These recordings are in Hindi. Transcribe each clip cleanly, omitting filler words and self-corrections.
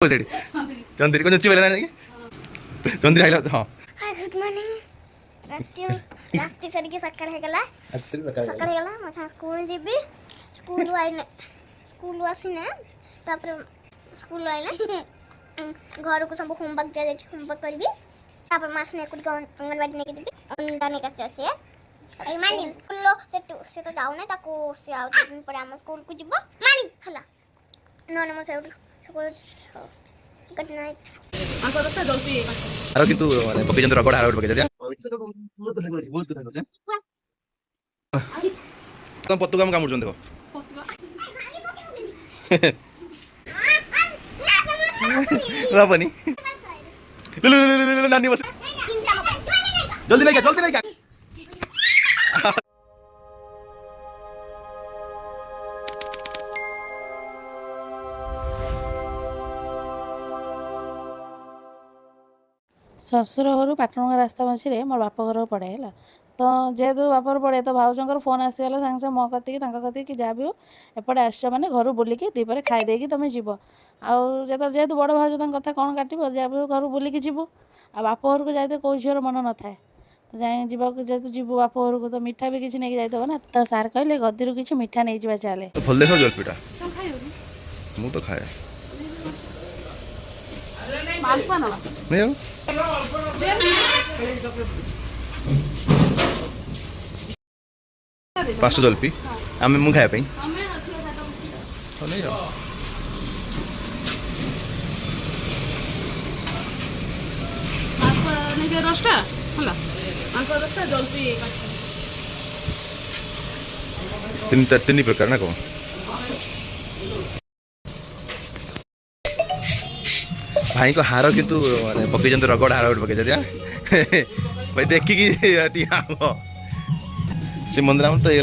चंद्री को नुच्ची बेला नहीं चंद्री आइला हां हाय गुड मॉर्निंग रात्रि सरी के सकर है गला सकर है गला मछा स्कूल जेबी स्कूल आइने स्कूल आसीने तापर स्कूल आइले घर को सब होमवर्क दिया जाय होमवर्क करबी तापर मास ने कुछ अंगनवाड़ी ने के जेबी अंडा ने का से ए मालिन लो से तो जाऊ ने ताको से आउ दिन पर हम स्कूल को जिबो मालिन खला नो नो से गुड नाइट आंको दस्ता जल्दी आरो किंतु माने पके जंत्र रगड़ हारोड पके जा तुम पत्तु काम कामुर देखो रापनी नानी बस जल्दी नहीं क्या शशुर घर पाटणगा रास्ता मझे मोर बाप घर पड़े है तो जेहेतु बाप घर पड़े तो भाउजर फोन आसीगला सागे सागे मो कति कति कि जहाँ भी हो एपटे आस मैंने घर बुलिकी दीपर खाईदे तुम जीव जेहेतु बड़ भाउज कथा कौन काट जहाँ भी घर बुलिकी जीव आ बाप घर को जाते कौ झीर मन न थाए तो जाए जीवा जेहेतु जीव बाप घर को तो मिठा भी किसी नहीं जाइए ना तो सार कहले गदी किसी मिठा नहीं जा चले तो भल देखो जलपीटा मु तो खाए नहीं पाँच जलपी आम मु खाया नहीं तीन प्रकार ना कौन भाई को हार किंतु पकई रगड़ हार पकई भाई देखिकी श्रीमंदिर आम तो ये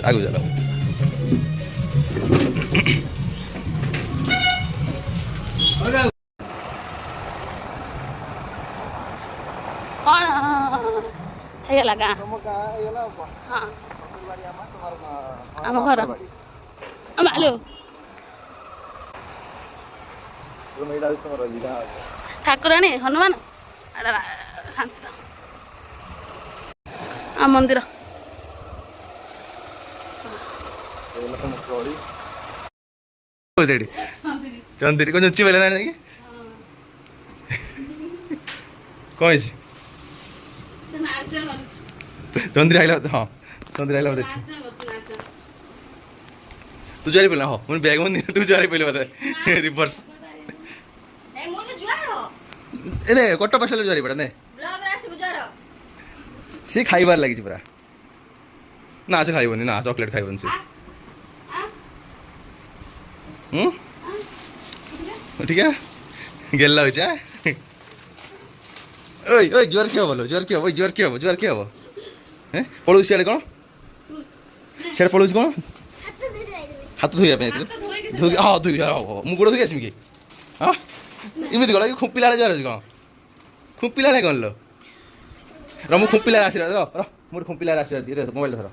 आगु चलो ठाकुराणी हनुमान शांति मंदिर चंद्री को नुच्ची बेला नहीं कौन चंद्री आइला हाँ चंद्री आइला तू जारी पहला हो मुझे बैग में तू जारी पहले बता रिवर्स ए कट्टा पाशा जारी पड़ा ने सी खाइबार लगी पूरा ना से खाइबनी ना चॉकलेट खाइबनी से ठीक है गेल्ला हो जा ओए ओए ज्वर क्या बोलो ज्वर क्या हो ज्वर क्या हो ज्वर क्या हो हैं पड़ोस सियाड़े कौन सियाड़े पड़ोस कौन हाथ धोइया पे धोइ हां धोइ मु गोड़ धोइ आसिम कि हां इमिति गला खुपिला ज्वर अछि कौन खुपिला कौन लो र मु खुपिला आशीर्वाद र मोर खुपिला आशीर्वाद दिए मोबाइल धर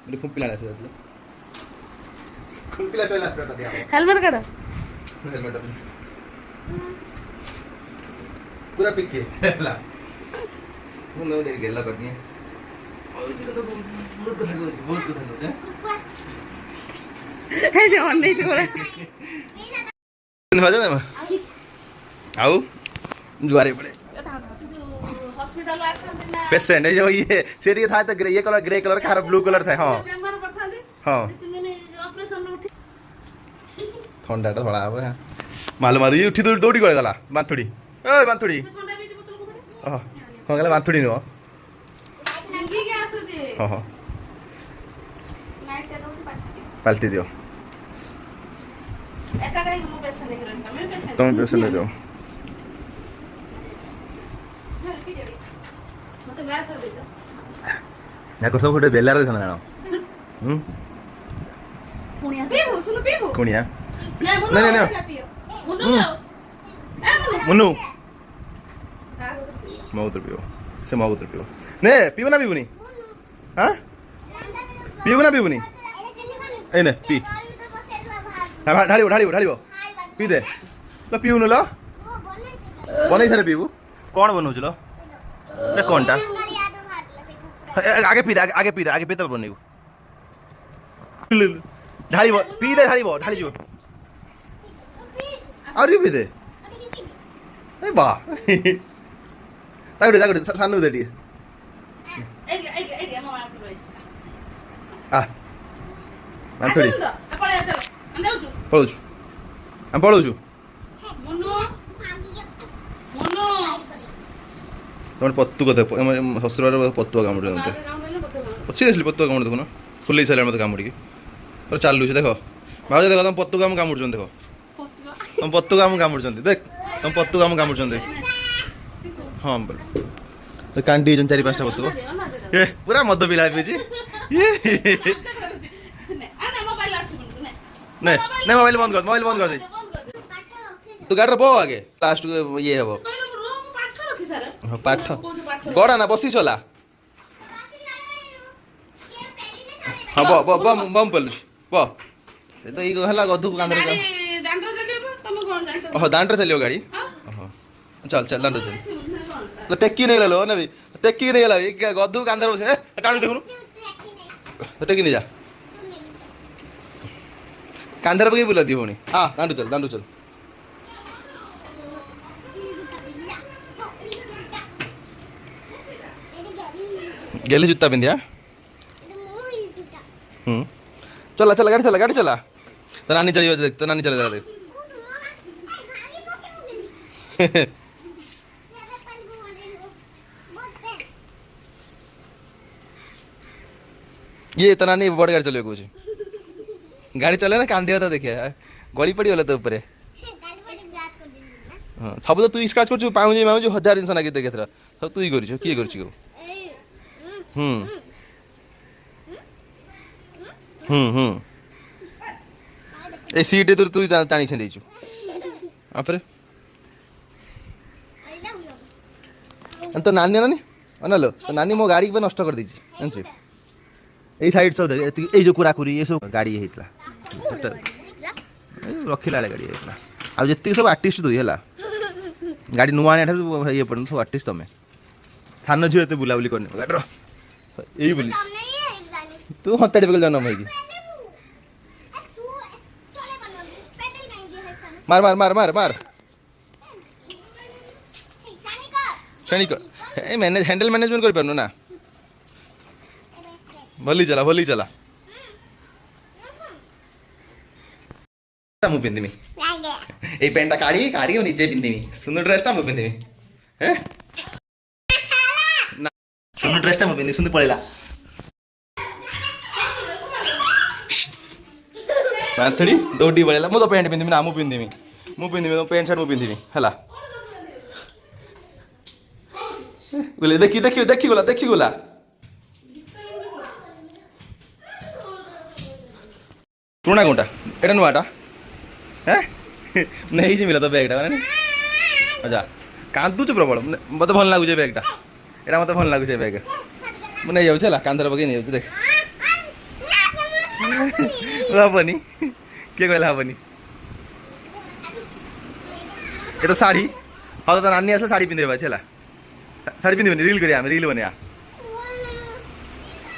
मोर खुपिला आशीर्वाद दिए खुपिला चला आशीर्वाद दिया हेलमेट काढ हेलमेट पूरा पिके ला मु न दे गेला कर दिए ओइ दिको तो बहुत कथा है हे जे मन नहीं छोड़ा भजा दे आउ जुआरे पड़े हॉस्पिटल आछन पेशेंट है जो ये सेठी था तो ग्रे कलर का ब्लू कलर था हां हां ठंडा टा थोड़ा है मालूम ये उठी दौड़ी गला गला बांथुड़ी ओए बांथुड़ी हां कौन गला बांथुड़ी नो हां हां पाल्टी दियो एका कहीं हम पैसा नहीं करन तुम पैसे ले जाओ या करतो फोटो बेलार देखना ना पुणिया पीबो सुनो पीबो कुणिया नहीं नहीं मुन्नू मौत्र पियो से मौत्र पियो ने पियो ना पिबुनी हां पियो ना पिबुनी ए ने पी ढालिबो पी दे लो पिउनु ल बनै सारे पिउ कौन बनाउँछु ल ए कौनटा आगे पिदा आगे पिदा आगे पिदा बनेको ढाली पिदे ढाली जो अरे पिदे ए बा तागडे सानो देडी आ माथोडी पळुछु हम पळुछु तमन पत्तु कथा शशुर पत्तु कामुडी सीरियसली पत्तु कामुडी देखुन फुलै सारे मत कामुडी पर चालू देख भाज देख तुम पत्तु काम कामुड़ देख तुम पत्तु काम कामुड़ देख तुम पत्तु काम कामुड़ हाँ बोल तो कांडी चारि पाँचटा पत्तु ए पूरा मद पिला पिजी नहीं नहीं मोबाइल बंद कर दे तू गाड़ी पो आगे लास्ट ये हे पाठ गड़ा ना बसी चला हाँ बम पलु ब तो ये हला गधु कांदर ओह दांड्रे चलियो गाड़ी चल चल दांड्रे चल तो टेक्की नहीं लो ना भी टेक्की नहीं ला गधु कांदर बसे टाणु देखुनु तो टेक्की नहीं जा कांदर पकई बुला दी होनी हाँ दांडू चल गेले जूता पिंधिया चला गाड़ी चला तो नानी चली देख तो नानी चले देख ये तो नानी बड़ गाड़ी चलिए कुछ गाड़ी चले ना कांदे तो देखिए गली पड़ी गला तो ऊपर हाँ सब तो तू स्क्रैच कर पाऊँ माऊँ हजार जिन नागे देखे सब तू ही कर किए कर ए सीट तो तू टाणी छेड़ू आपरे तो नानी नानी अनलो तो नानी मो गाड़ी नष्ट कर दी जानछु ए साइड सब ए जो कुराकुरी ये सब गाड़ी होता रखिला गाड़ी होता आ जी सब आर्टिस्ट तुई है गाड़ी नुआ आने ये पड़े सब आर्टिस्ट तुम्हें सान झील एत बुलाबुली करने गाड़ी यही बोली तू हत्या टिपिकल जन्म है मार मार मार मार मार क्षणिक मैनेज हैंडल मैनेजमेंट कर पारनु ना भली चला मु पिंधिमी ए पेंटा काढ़ी काढ़ी निजे पिंधिमी सुंदर ड्रेसटा मु पिंधिमी हैं ना सुंदर ड्रेसटा मु पिंधिमी सुंदर पळेला माथड़ी दौड़ी पळेला मु तो पेंट पिंधिमी ना मु पिंधिमी तो पेंट शर्ट मु पिंधिमी हला बोले देखी गला पुराना कोटा एटा नुआटा हैं नहीं जी मिला तो बैगटा माने अच्छा कांदुच प्रबल मत भल लागुचे बैगटा एटा मत भल लागुचे बैग मु नहीं जाउछला कांदर बगे नहीं जाउछ देख हबनी के कहला हबनी ये तो साड़ी हाँ तो नानी आसले साड़ी पिंधे छला साड़ी पिंधे रील करिया रील बनिया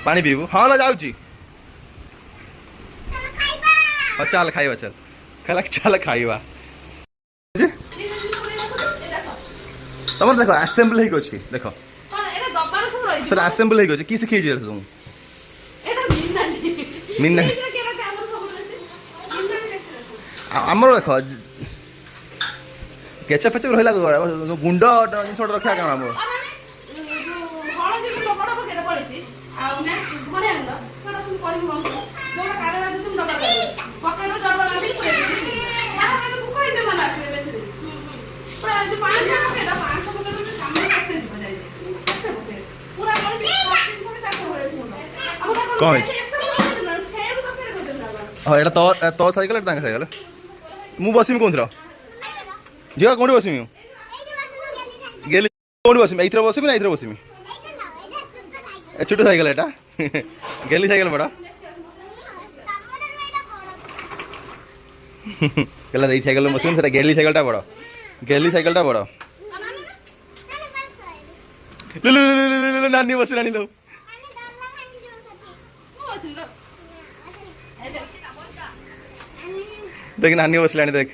पानी पीबू हाँ ला जाउची चल खाइबा चल खाइबा तुम देख आसेम्बल हो देख सर आसेम्बल हो कि शिखे तुम मिना आमर देख केचा फेच रहा गुंड जिन रखा क्या आम कौन हाँ ये तो सैकल सैकल मु बसमी कौन थी झील कौन बसमी गेली कौन बसमी ये बसमी ना ये बसमी छोट सैकल एटा गेली सैकल बड़ा कहला एई साइकेल बसिबन सेटा गेली साइकेलटा बड़ गेली साइकेलटा बड़ नानी बसिलानी लो देख नानी बसिलानी देख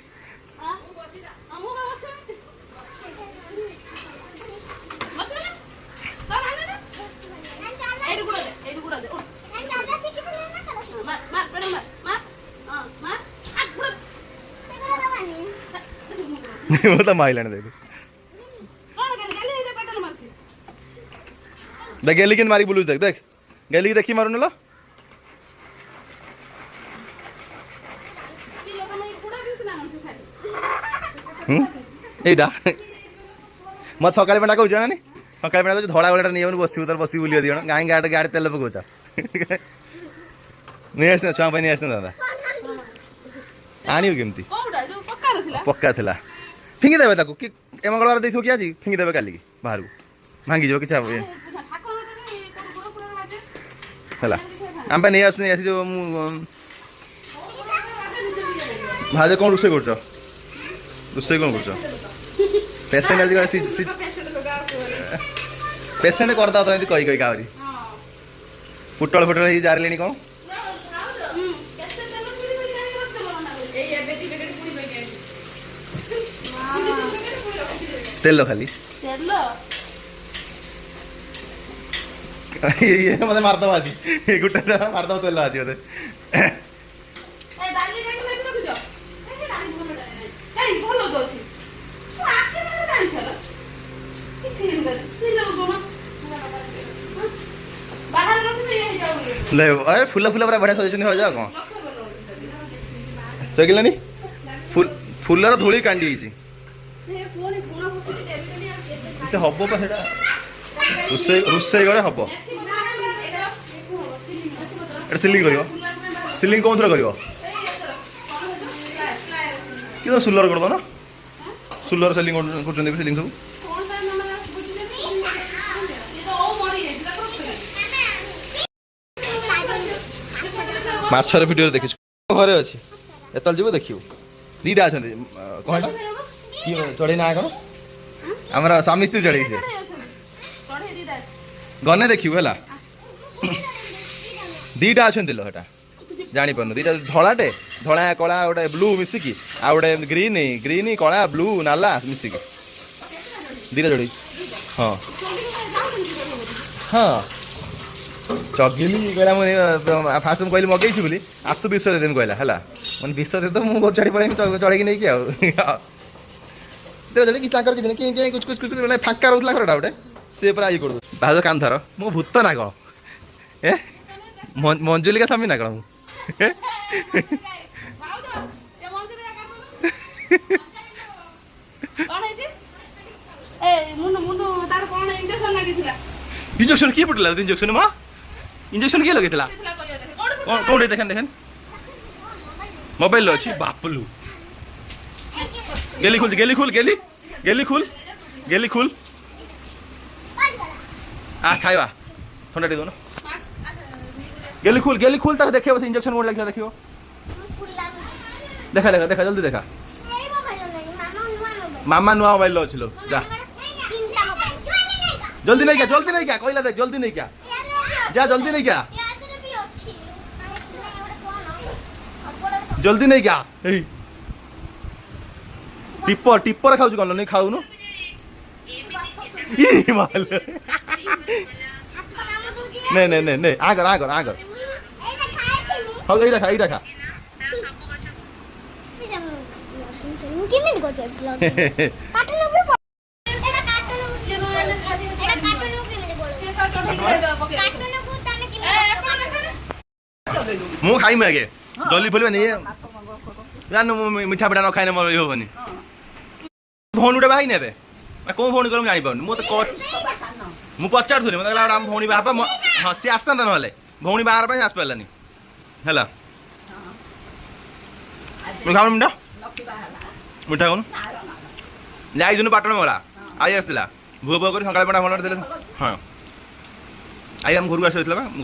वो तो माइलाने देख देख गेली के मारी बुलूस देख देख गेली देखी मारू नलो এইটা মত সকালে বেলা কହୁଛ না সকালে বেলা কହୁଛ ধଳା গোলাটা নিয়ে ବସିବୁ ତୋର ବସିବୁ ବୁଲିବ ଦିଅ ଗାଁ ଗାଡ଼ି ଗାଡ଼ି ତେଲ ପକଉଛ ନେଇ ଆସିନା ଛୁଆ ପାଇଁ ନେଇ ଆସିନା ଦାଦା ଆଣିବୁ କେମିତି ପକ୍କା ଥିଲା ଫିଙ୍ଗି ଦେବେ ତାକୁ କି ଏ ମଙ୍ଗଳବାର ଦେଇଥିବ କି ଆଜି ଫିଙ୍ଗି ଦେବେ କାଲିକି ବାହାରକୁ ଭାଙ୍ଗିଯିବ କିଛି ହବ ହେଲା ଆମ ପାଇଁ ନେଇ ଆସୁ ନେଇ ଆସି ଯେଉଁ ମୁଁ ଭାଉଜ କ'ଣ ରୋଷେଇ କରୁଛ ରୋଷେଇ କ'ଣ କରୁଛ ପେସେଣ୍ଟ ଆଜି ପେସେଣ୍ଟ କରିଦେବ ତ ଏମିତି କହି କହି କାହାରି ପୋଟଳ ଫୋଟଳ ହେଇକି ଜାରିଲେଣି କ'ଣ ତେଲ ଖାଲି ମତେ ମାରିଦବ ଆଜି ଗୋଟେ ମାରିଦବ ତେଲ ଆଜି ମତେ ଫୁଲ ଫୁଲ ପୁରା ବଢିଆ ସଜେଇଛନ୍ତି ଭାଉଜ ଆଉ କ'ଣ ଚକିଲାନି ଫୁଲର ଧୂଳି କାଣ୍ଡି ହେଇଛି ସେ ହବ ପା ସେଟା ରୋଷେଇ ରୋଷେଇ ଘରେ ହବ এটা সিলিং করিব সিলিং কোন থরে করিব কি তো সুলর করদ না সুলর সিলিং করছেন সিলিং সব মাছর ভিডিও দেখিছ ঘরে আছে এতল যাব দেখিও দুইটা আছেন কোনটা কি চড়াই না কোন আমরা স্বামী স্ত্রী চড়াইছে গনে দেখিও হেলা দুইটা আছেন দিল সেটা জানিপারু দুইটা ধଳାଟେ ଧଳା କଳା ଗୋଟେ ବ୍ଲୁ ମିଶିକି ଆଉ ଗୋଟେ ଗ୍ରୀନ୍ ଗ୍ରୀନ୍ କଳା ବ୍ଲୁ ନାଲା ମିଶିକି ଦୁଇଟା ଯୋଡ଼ି ହଁ ହଁ ଚଗିଲି କହିଲା ମୁଁ ଫାଷ୍ଟ ମୁଁ କହିଲି ମଗେଇଛି ବୋଲି ଆସୁ ବିଷ ଦେଇଦେମି କହିଲା ହେଲା ମାନେ ବିଷ ଦେଇଦ ମୁଁ ଘର ଛାଡ଼ି ପଳେଇମି ଚଢ଼େଇକି ନେଇକି ଆଉ ଯୋଡ଼ି କି ତାଙ୍କର କିଛି ନାହିଁ କୁଚ କୁଚ ମାନେ ଫାଙ୍କା ରହୁଥିଲା ଘରଟା ଗୋଟେ ସେ ପୁରା ଇଏ କରୁದು ଭାଉଜ କାନ୍ଥର ମୁଁ ଭୂତ ନା କ'ଣ ଏ ମଞ୍ଜୁଲିକା ସ୍ୱାମୀ ନା କ'ଣ ମୁଁ इंजेक्शन किए पड़े इंजेक्शन माँ इंजेक्शन किए लगे कौन देखें देखें मोबाइल अच्छी बापलू गेली खुल गेली खुल गेली गेली खुल गेली खुल आ खाइबा थंडा दे दो ना गेली खुल तक देखिए बस इंजेक्शन मोड लगे देखियो देखा देखा देखा जल्दी देखा मामा नुआ मोबाइल लो छिलो जा जल्दी नहीं क्या कहला देख जल्दी नहीं क्या जा जल्दी नहीं क्या जल्दी नहीं क्या टिप्पर टिप्पर खाऊ कौन नहीं खाऊ नु नहीं नहीं नहीं नहीं आगर आगर आगर हाँ यही रखा यही रखा मु खाई आगे जल्दी फुल जान मिठा पिठा न खाने मोर ये होनी भौणी गोटे बाई ने कौन भौणी कर जानी पाऊनी मुझे मुझे पचार थी मतलब आम भौणी बाहा हाँ सी आसता ना भौणी बाहर आस पारानी है खाऊ मिठा मिठा कौन जाई दिन पाटण मेला आई आसला भुआ भुआ कर सकाल पेटा भल हाँ आई आम घर को आस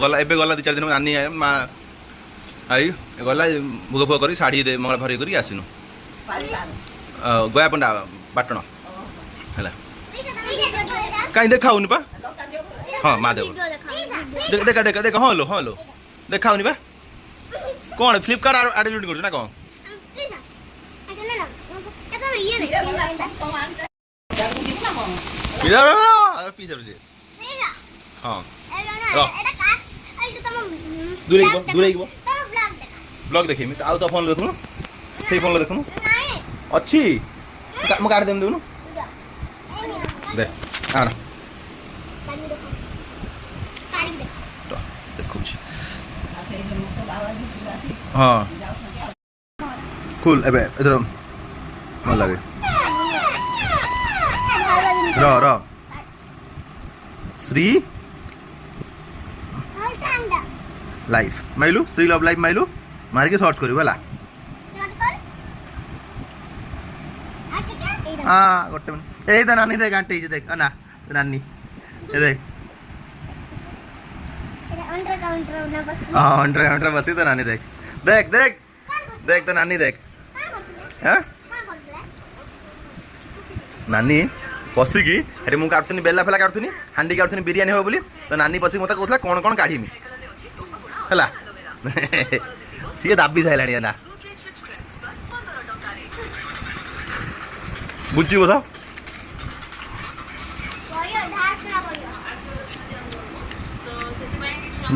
गला ए गला 2-4 दिन नानी माँ आई गला भोग फोग कर शाढ़ी दे मंगल भरी कर आसनु गया पंडा बाटण है कहीं देखाऊनि पा हाँ महादेव देखा देखा देखा हाँ लो देखाऊनि पा कौन फ्लिपकार्ट एडवर्टाइजमेंट कर कौन हाँ दूरे ब्लॉग देखे आउ तो फोन देखुन से फोन देखुन अच्छी मु काट देम देउनु दे आना देखु हाँ कूल एबे इधर मन लगे र श्री लाइफ माइलू श्री लव लाइफ माइलू मार के सर्च करू है हाँ गोटे मिनट यही तो नानी देख आंटी देख ना नानी ये देख हाँ अंडर काउंटर बसी तो नानी देख देख देख देख तो नानी देख हाँ नानी बसिकी अरे मुझे काटुनी बेला फेला काटुनी हांडी काटुनी बिरियानी हो बोली तो नानी बसिक मत कहला कौन कौन काढ़ीमी है सी दाबी सारे ना बुझी बोध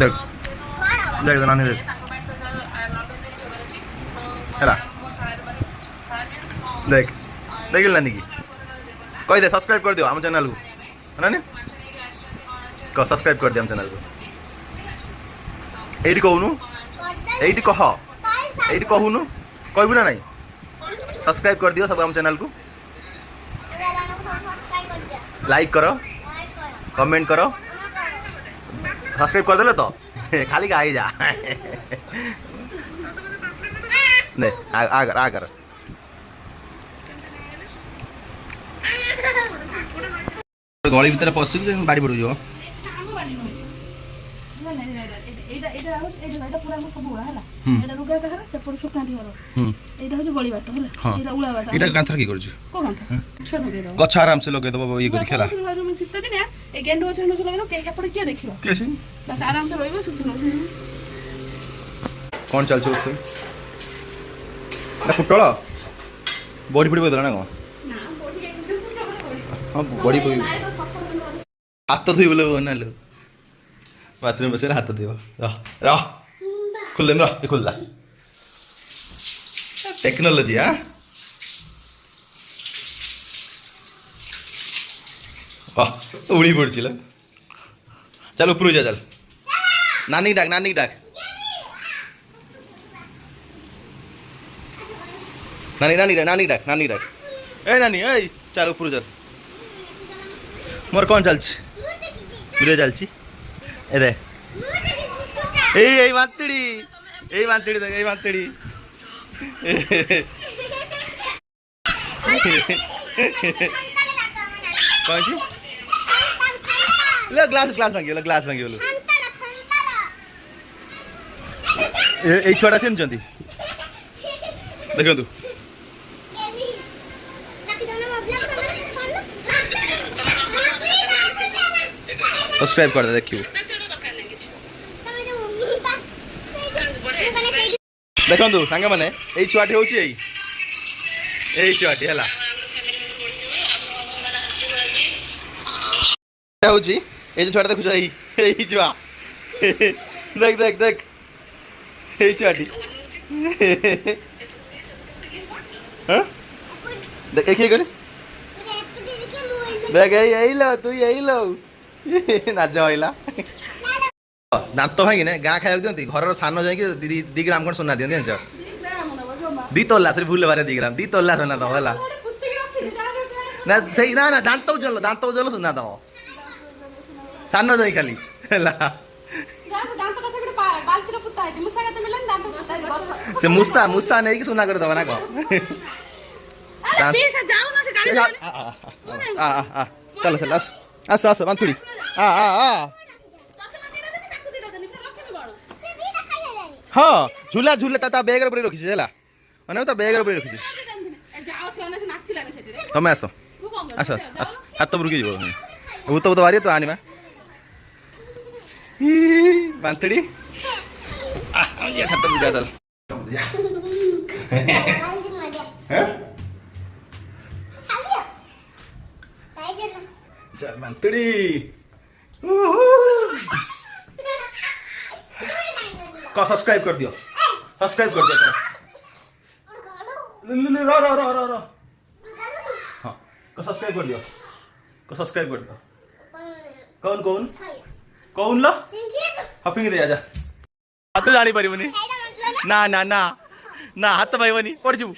देख देख नानी देख है देख देख नानी की कही दे सब्सक्राइब कर दियो आम चैनल को नानी कह सब्सक्राइब कर दियो आम चैनल को এইটি কহুনু এইটি কহ এইটি কহুনু কইবু না নাই सब्सक्राइब कर दियो सब हम चैनल को लाइक करो कमेंट करो सब्सक्राइब कर देले तो खाली का आई जा ने आ कर गली भीतर पशु बाड़ी पड़ू जो गछ आराम से लगे दबो ये खेला कौन चल पुटल बड़ी पड़ी बदला ना कौन हाँ बड़ी पड़ी हाथ धोई बोले ना लो बाथरूम बस हाथ देव रह खुल देम रह खुलदा टेक्नोलॉजी हाँ उड़ी पड़ी चल ऊपर जा चल नानी डाक नानी डाक नानी नानी डाक नानी डाक नानी डाक ए नानी ए चल ऊपर चल मोर कौन चलछि वीडियो चलछि ए मातड़ी देख ए मातड़ी कौन सी ले ग्लास मांगी बोलो ए छुआटा चिन्हछन्ती देखंतु सब्सक्राइब कर दे देखियो देखंतु सांग माने ए छुआटी होची ए छुआटी हला होची ए जो छुआटा देखु ए छुआ देख देख देख ए छुआटी हां देख के करे देख यही लो तू यही लो नाच हईला दांत भांगी ना गाँ खाया दिखती घर सान जाकि 2 ग्राम कौन सोना दिखती जान 2 तोला से भूल बारे 2 ग्राम 2 तोला सोना दो है ना सही ना दांत उजल सोना दो सान जाई खाली से मुसा मुसा नहीं कि सोना कर दो ना को चलो चलो आस आस बांथुड़ी हाँ झूला झूला ता बैग रे रखी है माने ता बैग रे रखी तमे आस आस आस हाथ रुकी जीव भूत भूत बारी तो आनिमा बांतड़ी छात पूजा चल चल बांतड़ी का सब्सक्राइब कर दियो सब्सक्राइब कर दियो ले रो रो रो रो रो हां का सब्सक्राइब कर दियो का सब्सक्राइब कर दियो कौन कौन कौन लो हपिंग दे आजा हाथ जानी परिबनी ना ना ना ना हाथ पाइबनी पड़ जू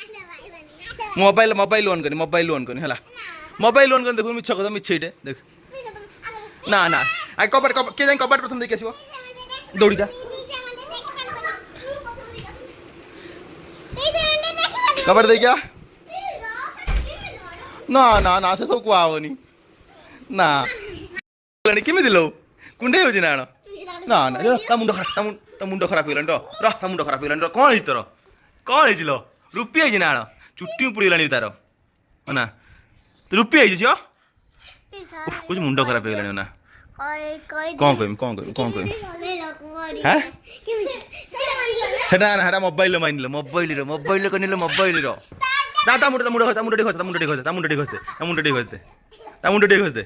मोबाइल मोबाइल ऑन करनी हला मोबाइल ऑन कर देखो मिछ कथा मिछ इटे देख ना ना आ कबाट के जाई कबाट प्रथम देख आसीबो दौड़ी जा कबाट दे क्या ना ना ना से सब को आवनी ना लणी केमि दिलो कुंडे हो जिना ना ना ता मुंडो खराब होइलन ता मुंडो खराब होइलन कोन हिच तोर कोन हिचलो रुपया जिना चुट्टी पुड़ीलानी तार ना तो रुपया हिच छियो कुछ मुंडो खराब होइलानी ना कौन कहम हैं सेटा ना हटा मोबाइल माइनलो मोबाइल कनिलो मोबाइल रो ता मुंडो ठीक होते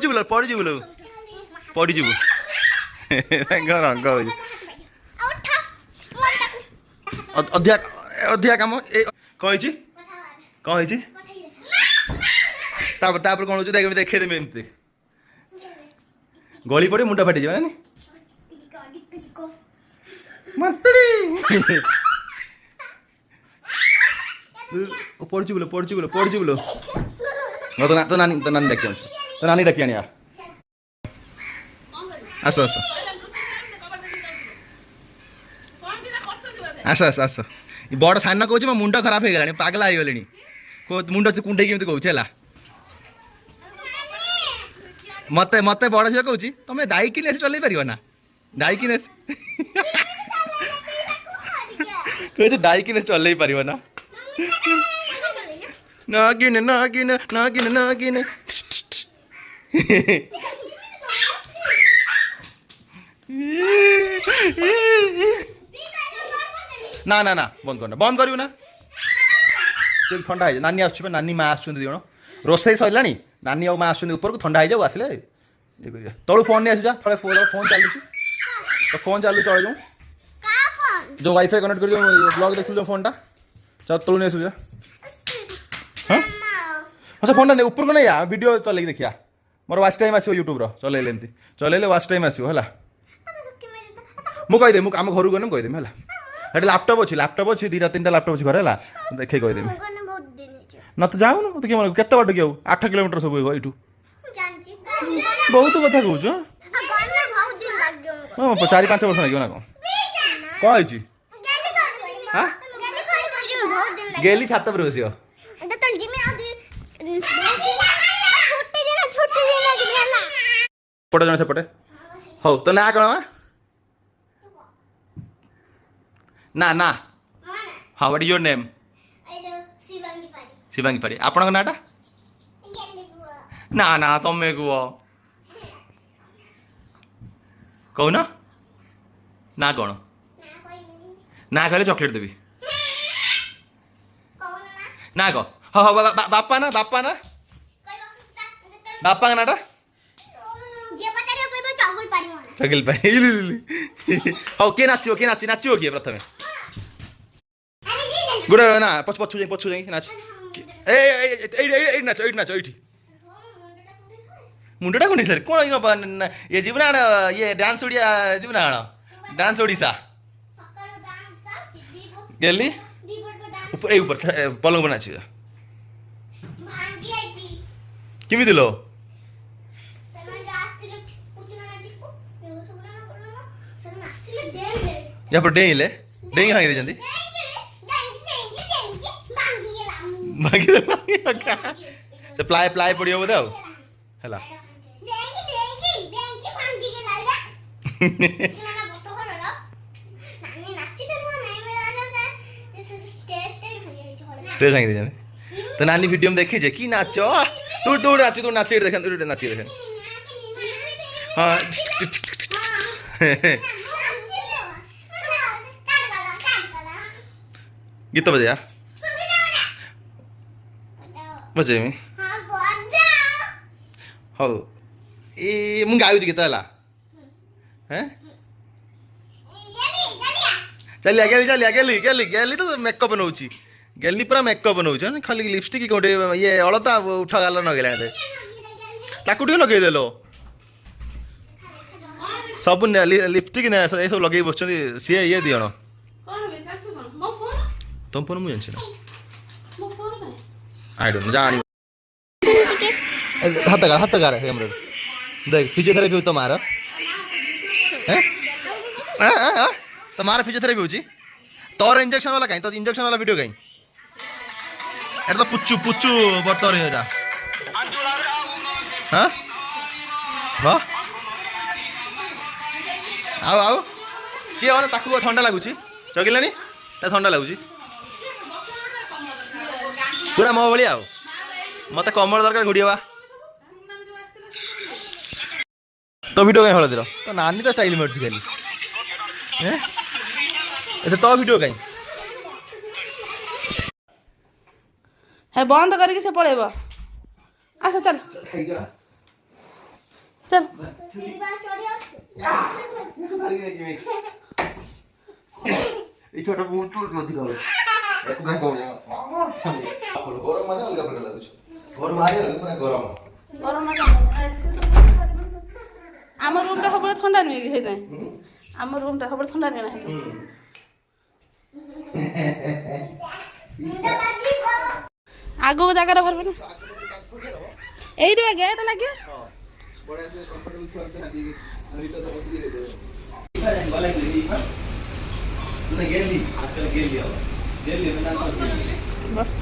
पड़ी बोलो अधिया काम कही तापर कौन हो देखे देमी एमती गली पड़े मुंडा फाटी जाए पड़ी बोलो तो नानी डाकी आनिया आस आस आस आस आस बड़ सान कौच मो मुंड खराब हो गला पागला हो गले मुंड कुंडे केमती कौच है मत मत बड़ झील कौच तुम डाइकिनेस चल पार ना डाइकिनेस कह डाइकिनेस चल पार ना नागिन नागिन नागिन नागिन ना ना ना बंद करना बंद करू ना ठंडा है नानी आस नानी माँ आस दिज रोसई सरला नानी आ माँ आस ऊपर को ठंडा हो जाऊ आसले तलू फोन नहीं आसुचा थोड़े फोन चलू तो फोन चालू चल जाऊँ जो वाईफाई कनेक्ट कर ब्लॉग देख फोन टा चल तलू नहीं आसुचा हाँ अच्छा फोन टा ऊपर को नहीं आ वीडियो चल देखिया मोर वाच टाइम आसो यूट्यूब चलैले एमती चलैले वाच टाइम आसो है मुझे कहीदे मुझे आम घर गने कहीदेमी है लैपटॉप अच्छी दीटा तीन लैपटॉप अच्छी घर है देखे कहीदेमी ना तो जाऊ ना तो क्या केत बाट कि 8 किलोमीटर सब यू बहुत कथा कहूँ 4-5 वर्ष लगे ना कौन गेली छात पर बस पटे जन सेपटे हौ तो ना कौन ना ना हाँ what is your name Shivangi पाड़ी आपण नाटा ना ना तमें कह कौन ना कौन ना कहले चॉकलेट देवी ना कह हाँ हाँ बापा ना बापा नाटा चगल पाड़ी हाँ किए नाचो किए प्रथम गोटे ना पछु जाए नाच नाच ये मुंडा कौन सर कौन ये जीव ना ये डांस ओडिया जीव ना डांस ओडिशा गेली ऊपर पलंग पर नाच किमी दिलो यहाँ पर डेले डेंगी भांगी देते प्लाय प्लाय पड़ो बोधे है स्टेज भांगी दे तो नानी वीडियो में देखी जे की नाच तू नाच देखा तू नाच देखा हाँ गीत बजा बजे मी हौ ए मु गाउँ गीत है चलिया गेली गेली तो मेकअप नौची गेली पूरा मेकअप नौच खाली लिपस्टिक कोटे ये अलता उठा गाल नगेला ताकू टे लगेदेल सब लिपस्टिक ना सब लगे बस सी ये दिजन तुम फोन मुझे जानसी ना आई डोंट जानी हाथ गार हमरे देख फिजियोथेरापी तुम्हारा हैं तुम्हारा फिजियोथेरापी होची तोर इंजेक्शन वाला कहीं तो इंजेक्शन वाला वीडियो कहीं एटा तो पुच्चू पुच्चू बर्तर एटा हां वाह आओ आओ सी माने ताकू ठंडा लागुची जगिलानी ता ठंडा लागुची पूरा मो भली आओ मत कमर दरकार घुड़िया तो वीडियो कहीं हलदीर तो नानी तो स्टाइल मार्च खाली तो वीडियो कहीं है बंद करके से पड़ेब आस चल चल छोटा एक मैं गरम माने अलग प्रकार लागुछ घर बाहर पूरा गरम आम रूम टा सब ठंडा नुहे कि आम रूम टा सब ठंडा नुहे आगो जगह भरबे ना एई गेट लगे बस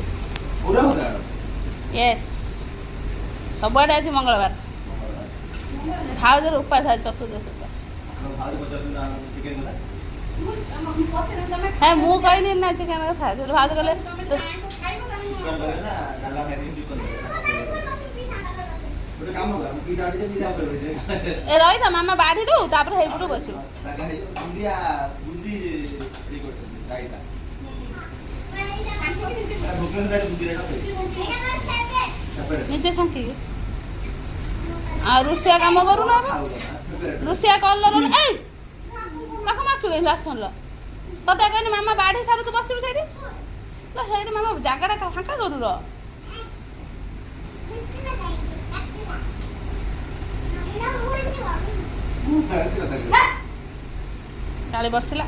यस सब आज मंगलवार भाउजर उपास आज चतुर्दश उपास हाँ मु कहनी ना चिकेन कथा भाउज कहले ए रही था मामा बाढ़ी दू तापर हेपटू बसु निजे शांति रुषिया काम करू ना रुषिया कलर ए ताको माछु गई लासन ल तते कहनी मामा बाढ़ी सारू तू बसु सेठी ल सेठी मामा जागाटा फांका करू र काली बसिला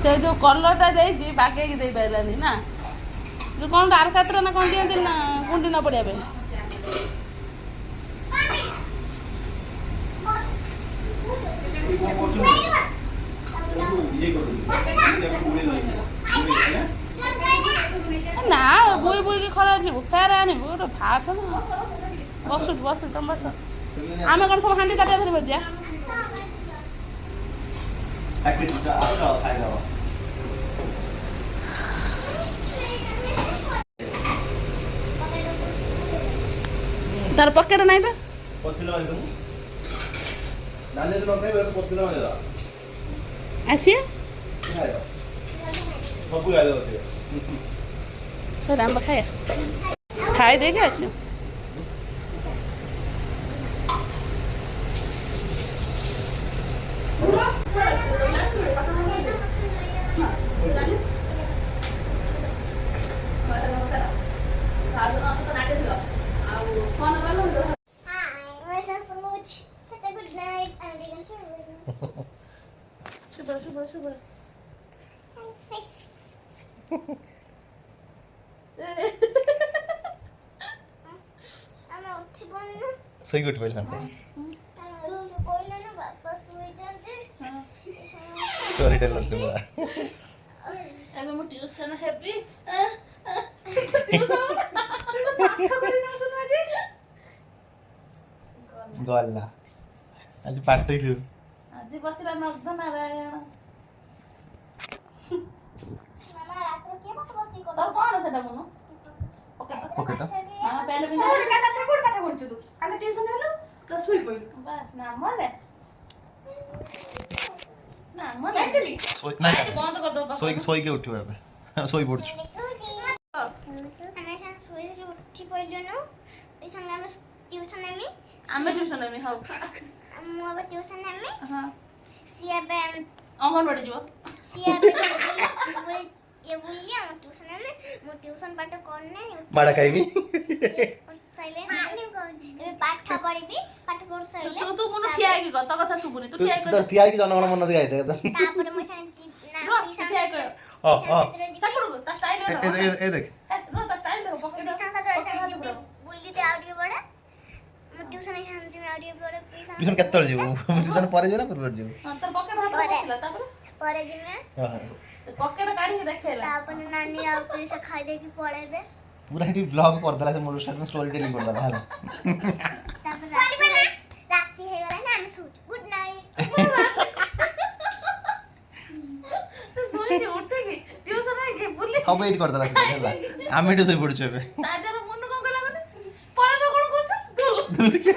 से जो कलरटा देजी बागे दे पारानी ना जो कौन आलकातरा ना कौन दिखती ना कुंडी न पड़ा ना बुई बुई की खरा जीव फेर आनबू गोटे भात ना बसु बसु तुम बस आम कौन सब हाँडी काटिया धरी बजिया तार पकेट नहीं बे आसिए राम खाया खाई देखे अच्छे शुभ शुभ शुभ सही गुड पहला स्टोरी टेलर से बोला ଟ୍ୟୁସନ୍ ହେବି ଟ୍ୟୁସନ୍ ପାଠ କରି ଆସୁନ ଆଜି ଗଲା ଆଜି ପାଠ କିଉ ଆଜି ବସିଲା ନର୍ଦ ନାରାୟଣ ମାମା ରାତିରେ କିଏ ପାଠ ବସି ତୋର କଣ ସେଟା ମନୁ ପକେଟ ମାମା ପ୍ୟାଣ୍ଟ ପିନ୍ଧି କୋଉଠି ପାଠ କରୁଛୁ ତୁ ଆମେ ଟ୍ୟୁସନ୍ ହେଲୁ ତ ଶୋଇ ପଇଲୁ ବାସ୍ ନାମରେ ନାମରେ ବନ୍ଦ କରିଦବ ଶୋଇକି ଉଠିବ ଏବେ ଶୋଇ ପଡୁଛୁ ଆମେ ଶୋଇ ଉଠି ପଇଲୁନୁ ଏ ସାଙ୍ଗେ ଆମେ ଟ୍ୟୁସନ୍ ନେମି ଆମେ ଟ୍ୟୁସନ୍ ନେମି ହଉ ମୁଁ ଏବେ ଟ୍ୟୁସନ୍ ନେମି ହଁ ସିଏ ଏବେ ଅଙ୍ଗନବାଡି ଯିବ ସିଏ ଏବେ ये बोलिए हम ट्यूशन में मो ट्यूशन पाठ करने माड़ा खाइबी साइलेंट ए पाठ पढ़िबी पाठ पढ़ साइले तू मुनु ठिया की तो कथा सुबुनी तू ठिया तू ठिया की जनगण मन दे गाइते तापर मैं रो ठिया को साकुड़ ता स्टाइल ए देख रो ता स्टाइल देखो पॉकेट बोली ते आउडी बड़ा मो ट्यूशन में शांति में आउडी बड़ा ट्यूशन केतल जीव ट्यूशन पर जीव ना पर जीव हां तो पॉकेट हाथ बसला तापर परे दिन में हां पॉकेट काढी देखेला तापर नानी आ पैसा खाई दे की पळेबे पूरा हिटी ब्लॉग कर दला से मोर स्टार्ट में स्टोरी टेलिंग कर दला हला तापर राती हे गला ना हम सोच गुड नाइट तो सोई के उठेगी ट्यूशन है के बुली सब वेट कर दला से हला आमे तो सोई पडछु एबे ताजर मुनु कोन गला माने पळेबे कोन कोछ दूर के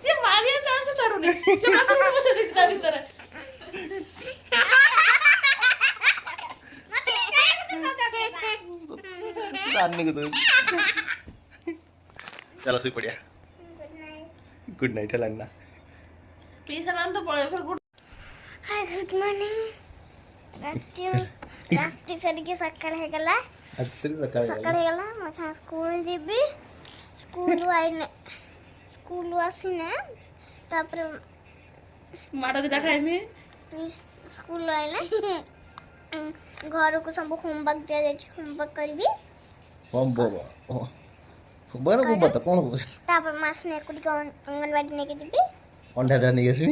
से मारिया चांस छाडुनी से मात्र बसे देखता भीतर अन्ने को तो चलो सोई पड़िया गुड नाइट हला ना ट्यूशन आन तो पळे फिर गुड हाय गुड मॉर्निंग राती सरिके सकाळ हे गला अच्छे सकाळ सकाळ हे गला म स्कूल जीबी स्कूल आइने स्कूल आसीने तापर माडा दिटा खाइमी स्कूल आइले घर को सब होमवर्क दिया जाय होमवर्क करबी बरो को बता कोन को तापर मास ने कुडी अंगनवाड़ी ने के जीबी अंडा दरा नहीं गेसी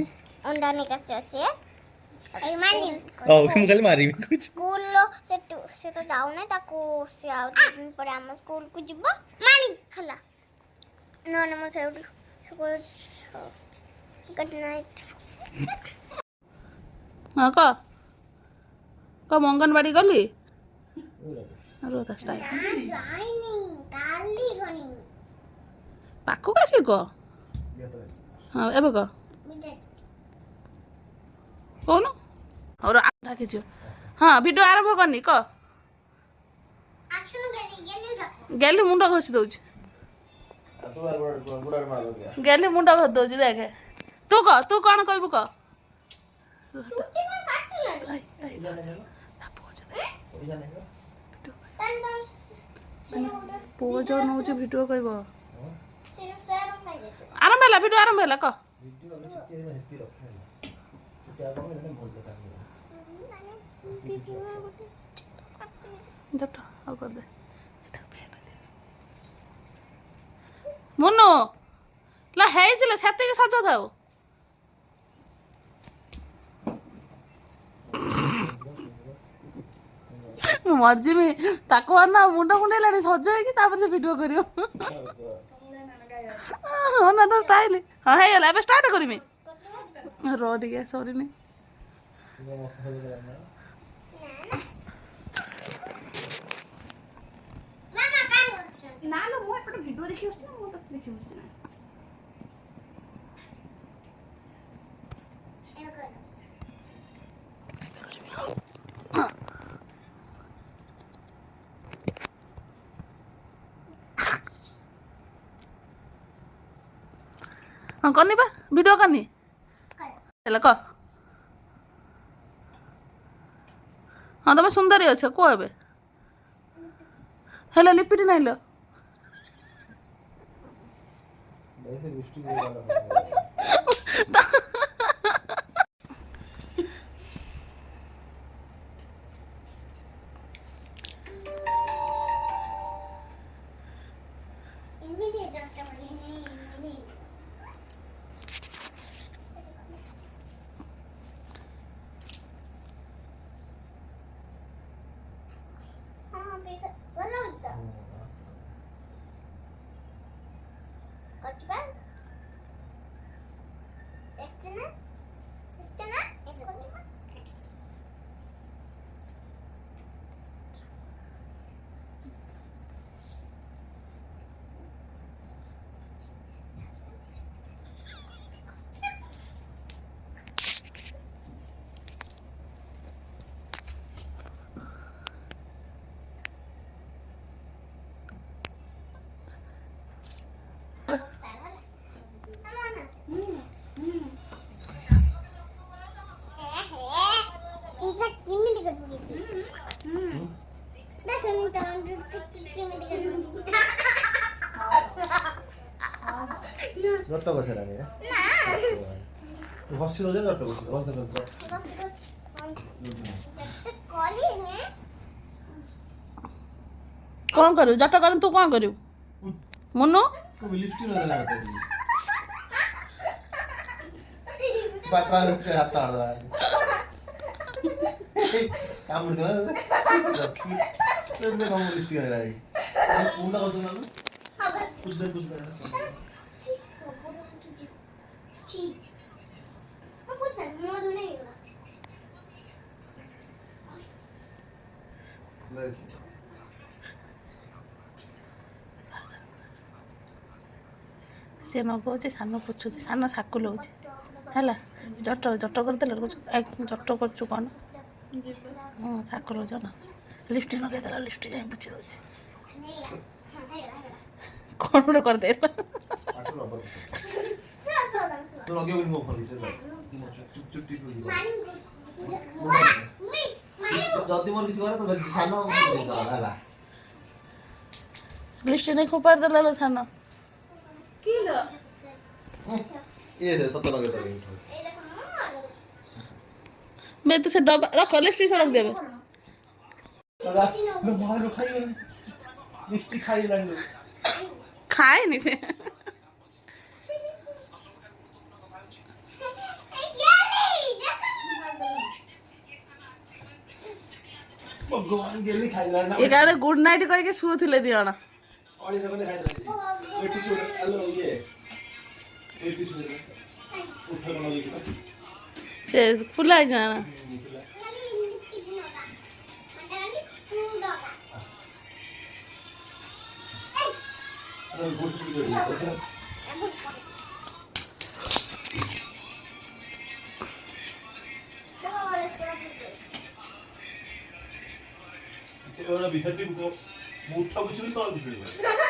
अंडा ने का से आई मारनी ओ हम कल मारी कुछ स्कूल से तो जाऊ ना ताको से आउ दिन पर हम स्कूल को जीबो मानी खला नो नो से स्कूल गुड नाइट हां क अंगनवाड़ी गली रो ता स्टाइल पाकू कासी को हां एबे को कोन और राखी छियो हां वीडियो आरंभ करनी क गेली मुंडा घसी दउछ गेली मुंडा घस दउछ देख तू कोन कहबू क पुओ जो नउछ वीडियो कहबो आरंभ होला वीडियो आरंभ होला क जट आ कर दे मुन्नु ला हेइছিলে সেতে কি সজ থাও मर्जी में ताको ना मुंडा मुंडेलानी सज है तापर से वीडियो करियो हो ना तो स्टाइल हां हे गला अब स्टार्ट करी मैं रो दिया सॉरी नहीं ना ना मो एपटे वीडियो देखि होछ ना मो तो देखि होछ ना हाँ करनी बा वीडियो करनी चल क हाँ तुम सुंदरी अच्छे कह हेलो लिपिटी नाइल করছি বা দেখছ না এই দেখো জট্ট বসে লাগে হসি তো জট্ট বসে বসে বসে କଣ କରିବୁ ଜଟ କରିବୁ ତୁ କଣ କରିବୁ ମୁନୁ କୋ ଲିଫ୍ଟ ନ ଦେଲା ମତେ ପାଟ୍ରା ରେ ହାତ ଆଡା କାମ ଦେ ତେବେ କାମ ଲିଫ୍ଟ କରି ରାଇ ମୁଣ୍ଡ କରୁଛ ନା कुछ देर कुछ करना छी वो कुछ कर मुंह धोने ही होगा ସେ ନଗଉଛି ସାନ ପୋଛୁଛି ସାନ ସାକୁଲ ହେଉଛି ହେଲା ଜଟ ଜଟ କରିଦେଲେ ଜଟ କରୁଛୁ କ'ଣ ହଁ ସାକୁଲ ହେଉଛ ନା ଲିଫ୍ଟ ଲଗେଇଦେଲା ଲିଫ୍ଟ ଯାଇ ପୋଛି ଦେଉଛି କ'ଣ ଗୋଟେ କରିଦେଲା तो लगे हुए मुंह खोली से चुट्टी को जल्दी मोर किछ करे तो सानो होला लिस्ट नहीं खोपार देला लो सानो की लो ये से तत लगे तो ए देखो मैं तो से डब्बा रख लिस्ट से रख देबे लगा लो मारो खाई लिस्ट खाई लानी खाए नहीं से भगवान गेली खाई लाना ये गाड़े गुड नाइट कह के सुथिले दियना ओडी सबने खाई लानी एटी सुड हेलो ये एटी सुड उठा बना दी से फुला जाना अरे गुड गुड अच्छा तो बिहती को मुठा कुछ भी तो बिगड़ गया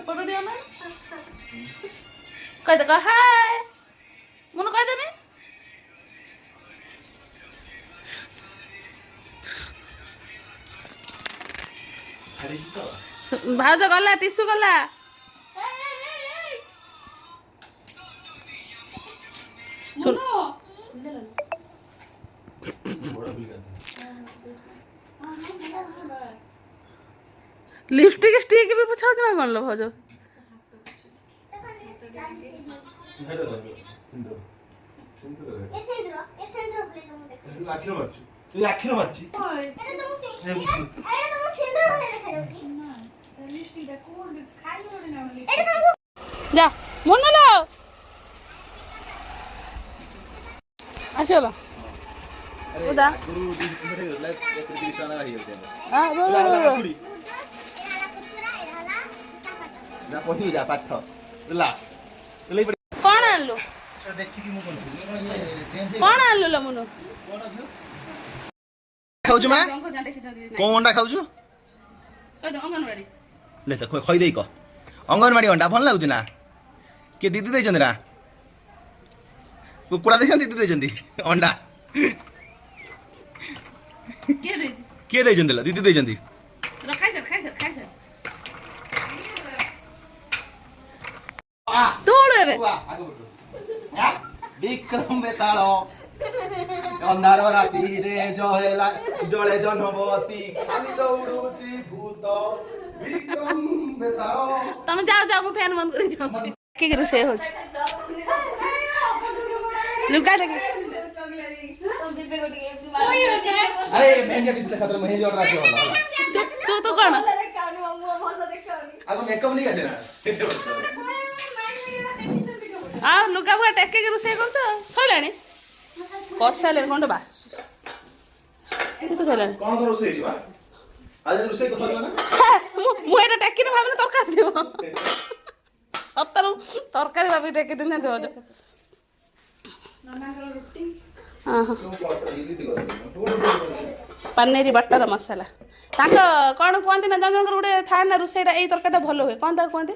पकड़ दिया ना कह दे का हाय मुनु कह दे नहीं अरे तो भाउज गला टिश्यू गला सुन लिपस्टिक स्टिक भी पूछाउछ ना कोन लो भाउज आखिर मारची जा मुनु लो आशोला उदा गुरु दिसला दिसना हे होते हां रो ना पहि जा पाठ ला ले कोन आलो देखि कि मु कोन कोन आलो ल मुनु खाउछु मा कोन अंडा खाउछु कह दो अंगनवाड़ी ले त खइ देई क अंगनवाड़ी अंडा भल लागुछ ना के दीदी दै चंद्रा कुकुड़ा दै दीदी दै चंदी अंडा के दै चंदी दीदी दै चंदी खाइ सर तोड़ रे विक्रम बेतालो अंधार राती रे जळेला जळे जनवती खाली दौडुची भूत विक्रम बेतालो तमे जाओ मु फैन बंद करि जाऊ के रोसे हो लुका दे अरे मेहंदी आर्टिस्ट खातर मेहंदी ऑर्डर आके होला तू कौन अब मेकअप नहीं करना आ लुगा बुगा टेके के रोसे करछ सइलानी कर साले कोन बा तू तो सइलानी कौन कर रोसे हिबा आज रोसे को थोड़ी ना मु एटा टेके न भाबले तरकारी देबो सप्ताह तरकारी भाबी टेके दिन देबो हाँ पनीर बटर मसाला ताक कौन कहते ना जन जन गोटे थाए ना रोसईटा यही तरकारीटा भल हुए कौन ताक कहते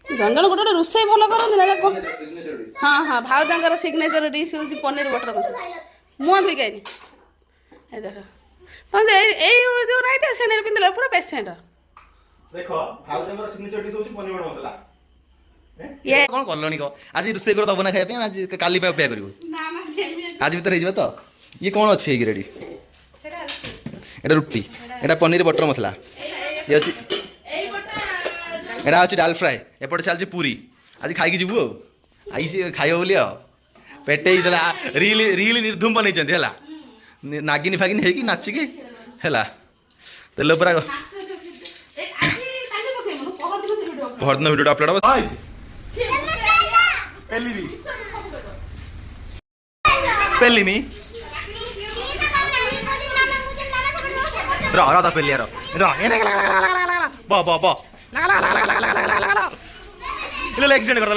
जन जन गोटे रोसई भल करते ना हाँ हाँ भाउजर सिग्नेचर डिश हूँ पनीर बटर मसाला मुँह धुई गई देख तुम जो राइट से पिंधल पूरा पेसेंट देखो भाउजर सिग्नेचर डिश हूँ पनीर बटर मसाला ये कौन करलनी को आज रोसई कर दबो ना खाइबे आज काली पे अपेक्षा करिवो आज भीतर हो तो ये कौन अच्छे रेडी एटा रुटी एटा पनीर बटर मसला ये अच्छी एटा अच्छी डाल फ्राए एपटे चलती पूरी आज खाई जीवु आई खाइब बोली पेटे रील रील निर्धूम बनई नागिनी फागिनी है नाचिकी है तेल पूरा भरदिन भिडियो अपलोड हम पेलिनी रहा पेलिया एक्सीडेंट कर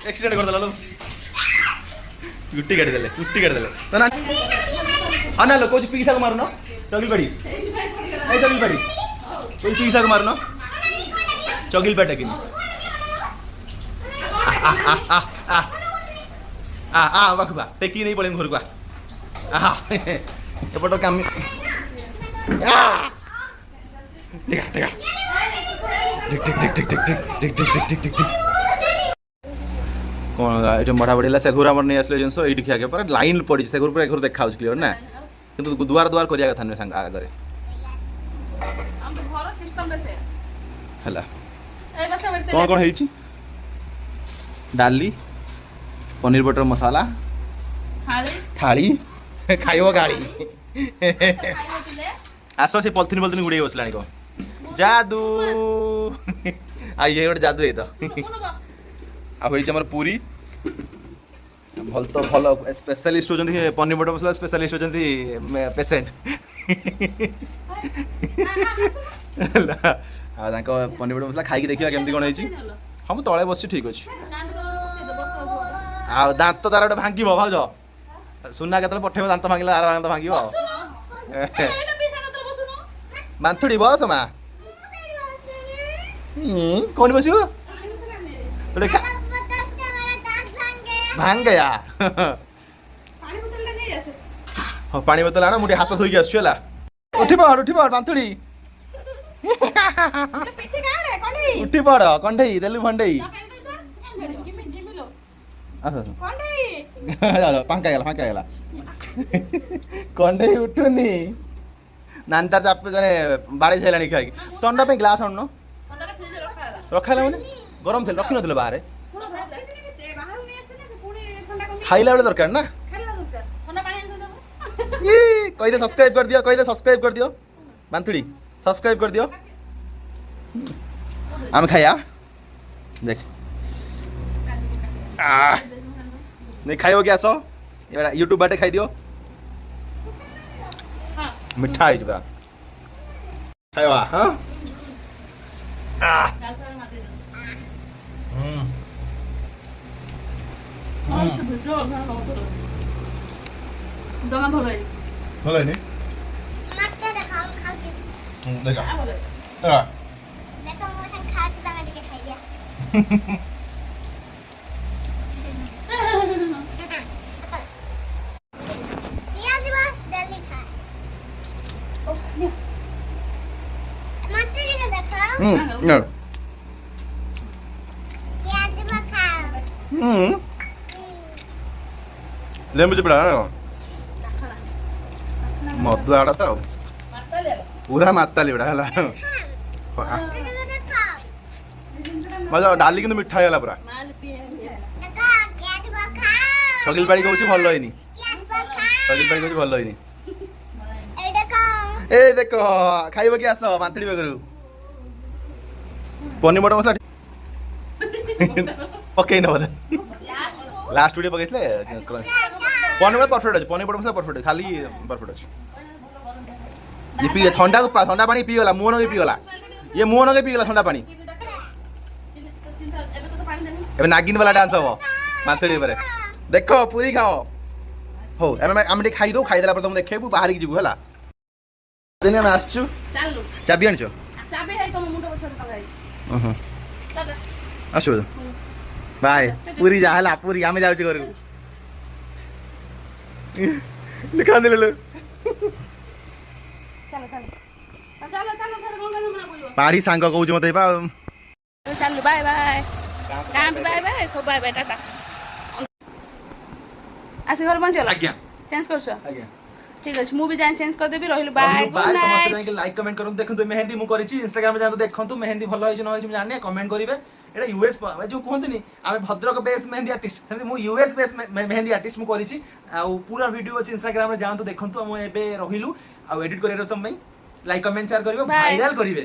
एक्सीडेंट कर गुट्टी काट देले ना लो कोच पीसा को मारुन चगिल पाड़ी चगिल पाड़ी कोई पीसा को मारुन चगिल पाटे कि बाखुआ टेकी नहीं पड़े घर को एपट काम कौन ये मढ़ा बढ़ा से घर नहीं आसले जिन ये खिया के लाइन पड़ी से घर पूरा घर देखा क्लीयर ना किंतु दुआर दुआर करिया कथा नहीं सांग आगे है कौन कौन है डाली पनीर बटर मसाला थाली खाइब गाड़ी आस से पलिथिन पलिथिन गुड़े बसला को जादू ये गोटे जादू है तो आमर पूरी भल तो भल स्पेशलिस्ट होती पनीर बटर मसला स्पेशलिस्ट होती पेसेंट पनीर बटर मसला खाई देखा केमती कौन है हम तले बस ठीक अच्छे आ दांत तार गोटे भांग भाज सुना के पठेब दांत भांगे आर दांत भांग माथुड़ी बस मा कौन बस भांग गया पानी बोतल आना मुझे हाथ धोई आसुला उठी पड़ बांथुड़ी उठी पड़ कंडे देलु भंडे फांका कंडे उठुनी नानता चाप बाड़े सारे खाई थंडा पे ग्लास आन रखा मैंने गरम थे रखी नी बाहर खाइला बेले दरकार ना कहीदे सब्सक्राइब कर दियो बांथुड़ी सब्सक्राइब कर दियो आम खाया देख नहीं खाइब क्या सो यूट्यूब बाटे खाई दियो मिठा है पूरा खाइबा हाँ भल है देखा लेंबू चिपड़ा मधु आड़ा तो पूरा माताली बड़ा है मजा डाली कि मिठा है पूरा শকিল পাড়ি কହୁଛି ଭଲ ହେଇନି শকিল পাড়ি কହୁଛି ଭଲ ହେଇନି ଏ ଦେଖ ଖାଇବ କି ଆସ ମାନ୍ଥଳି ବେଗରୁ ପନିର ବଟର ମସଲା ପକେଇନ ବୋଧେ ଲାଷ୍ଟ ଭିଡ଼ିଓ ପକେଇଥିଲେ ପନିର ବଟର ପରଫେକ୍ଟ ଅଛି ପନିର ବଟର ମସଲା ପରଫେକ୍ଟ ଅଛି ଖାଲି ପରଫେକ୍ଟ ଅଛି ये पी ठंडा पानी पीगला मुँह नगे पीगला ये मुँह नगे पीगला ठंडा पानी एबे नागिन वाला डांस हम माथड़ी पर देख पूरी खाओ हो आम खाई दो खाईदेला पर तुम देखेबू बाहर की जीवू हला दिन हम आसचु ଚାଲୁ चाबी आनिचो ଚାବି ହେଇ ତମ ମୁଣ୍ଡ ପଛରେ ଲଗା ହେଇଛି आसो बाय पूरी जा हला पूरी आमे जाउची घर लिखा दे ले ଚାଲ ଚାଲ ଚାଲ ଚାଲ ଘରେ କଣ କାମ ପଡ଼ିବ पाड़ी सांग कहूँ मत ଚାଲୁ ବାଏ ବାଏ ଗାଁ ବାଏ ବାଏ ସବୁ ବାଏ ବାଏ ଟାଟା ଆସି ଘରେ ପହଞ୍ଚିଗଲା आज्ञा ଚେଞ୍ଜ କରୁଛ आज्ञା ठीक अछि मु भी जान चेंज कर देबी रहिलो बाय गुड समस्त नाइट जाके लाइक कमेंट करन देखंतु मेहंदी मु करिछि इंस्टाग्राम में जान देखंतु मेहंदी भलो होइछ न होइछ जाने कमेंट करिवे एटा यूएस जो कहंतनी आमे भद्रक बेस मेहंदी आर्टिस्ट सेमति मु यूएस बेस मेहंदी आर्टिस्ट मु करिछि आ पूरा वीडियो अछि इंस्टाग्राम में जान देखंतु हम एबे रहिलु आ एडिट करिवे तुम लाइक कमेंट शेयर करिवे Bye. वायरल करिवे